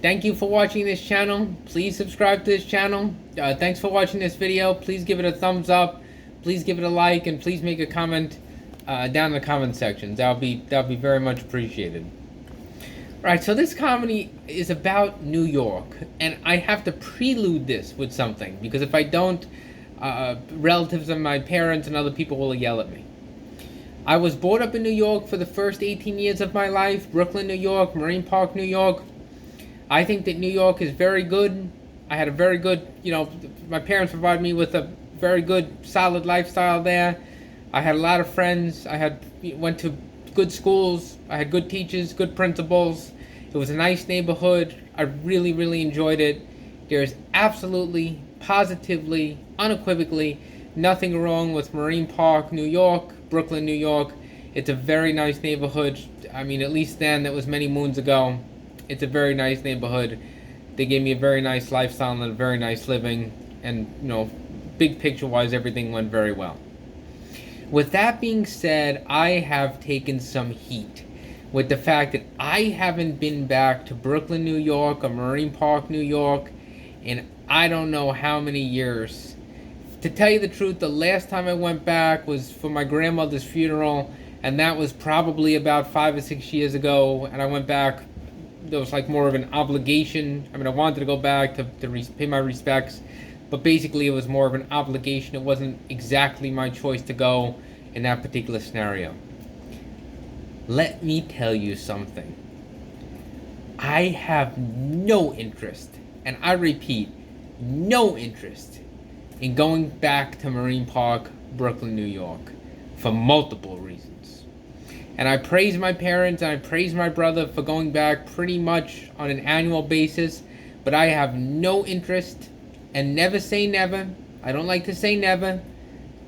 Thank you for watching this channel. Please subscribe to this channel. Thanks for watching this video. Please give it a thumbs up. Please give it a like, and please make a comment down in the comment sections. That'll be very much appreciated. Alright, so this comedy is about New York, and I have to prelude this with something, because if I don't, relatives of my parents and other people will yell at me. I was brought up in New York for the first 18 years of my life. Brooklyn, New York, Marine Park, New York. I think that New York is very good. I had a very good, my parents provided me with a very good, solid lifestyle there. I had a lot of friends. Went to good schools. I had good teachers, good principals. It was a nice neighborhood. I really, really enjoyed it. There's absolutely, positively, unequivocally nothing wrong with Marine Park, New York, Brooklyn, New York. It's a very nice neighborhood. I mean, at least then, that was many moons ago. It's a very nice neighborhood. They gave me a very nice lifestyle and a very nice living. And, big picture-wise, everything went very well. With that being said, I have taken some heat with the fact that I haven't been back to Brooklyn, New York, or Marine Park, New York, in I don't know how many years. To tell you the truth, the last time I went back was for my grandmother's funeral, and that was probably about 5 or 6 years ago, and I went back. There was like more of an obligation. I mean, I wanted to go back to pay my respects, but basically it was more of an obligation. It wasn't exactly my choice to go in that particular scenario. Let me tell you something. I have no interest, and I repeat, no interest in going back to Marine Park, Brooklyn, New York, for multiple reasons. And I praise my parents and I praise my brother for going back pretty much on an annual basis, but I have no interest, and never say never. I don't like to say never.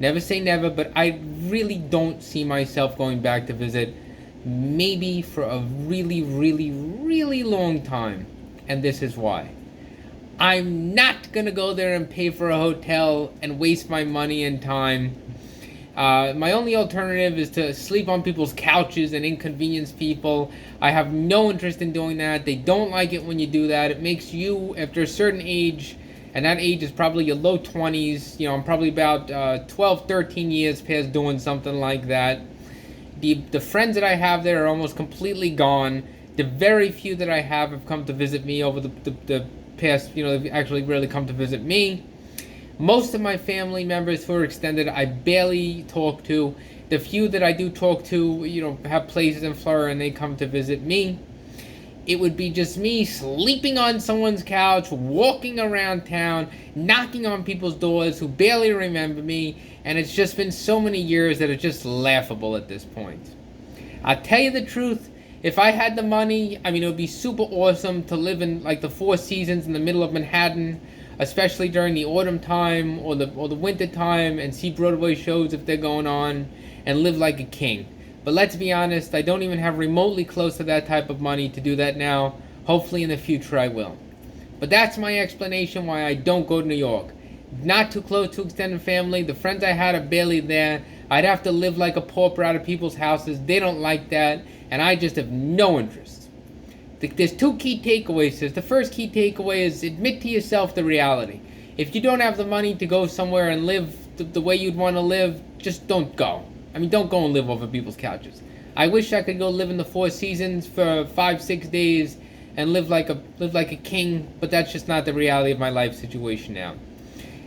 Never say never, but I really don't see myself going back to visit, maybe for a really, really, really long time. And this is why. I'm not going to go there and pay for a hotel and waste my money and time. My only alternative is to sleep on people's couches and inconvenience people. I have no interest in doing that. They don't like it when you do that. It makes you, after a certain age, and that age is probably your low 20s, I'm probably about 12, 13 years past doing something like that. The friends that I have there are almost completely gone. The very few that I have come to visit me over the past, they've actually really come to visit me. Most of my family members who are extended, I barely talk to. The few that I do talk to, have places in Florida and they come to visit me. It would be just me sleeping on someone's couch, walking around town, knocking on people's doors who barely remember me, and it's just been so many years that it's just laughable at this point. I'll tell you the truth, if I had the money, it would be super awesome to live in like the Four Seasons in the middle of Manhattan, especially during the autumn time or the winter time, and see Broadway shows if they're going on, and live like a king. But let's be honest, I don't even have remotely close to that type of money to do that now. Hopefully in the future I will. But that's my explanation why I don't go to New York. Not too close to extended family. The friends I had are barely there. I'd have to live like a pauper out of people's houses. They don't like that, and I just have no interest. There's two key takeaways. The first key takeaway is admit to yourself the reality. If you don't have the money to go somewhere and live the way you'd want to live, just don't go. Don't go and live over people's couches. I wish I could go live in the Four Seasons for 5-6 days and live like a king, but that's just not the reality of my life situation now.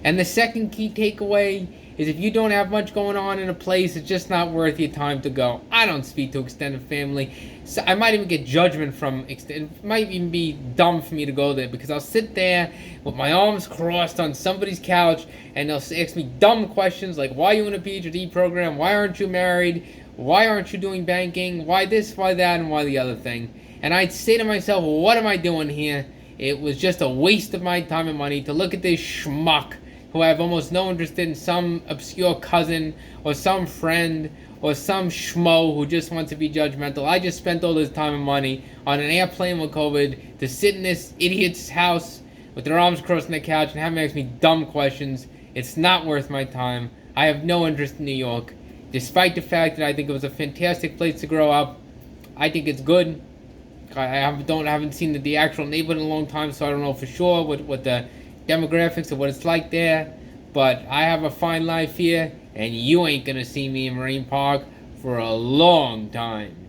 And the second key takeaway is if you don't have much going on in a place, it's just not worth your time to go. I don't speak to extended family. So I might even get judgment from extended. It might even be dumb for me to go there because I'll sit there with my arms crossed on somebody's couch and they'll ask me dumb questions like, why are you in a PhD program? Why aren't you married? Why aren't you doing banking? Why this, why that, and why the other thing? And I'd say to myself, well, what am I doing here? It was just a waste of my time and money to look at this schmuck who I have almost no interest in, some obscure cousin or some friend or some schmo who just wants to be judgmental. I just spent all this time and money on an airplane with COVID to sit in this idiot's house with their arms crossed on the couch and have him ask me dumb questions. It's not worth my time. I have no interest in New York. Despite the fact that I think it was a fantastic place to grow up, I think it's good. haven't seen the actual neighborhood in a long time, so I don't know for sure what the demographics of what it's like there. But I have a fine life here, and you ain't gonna see me in Marine Park for a long time.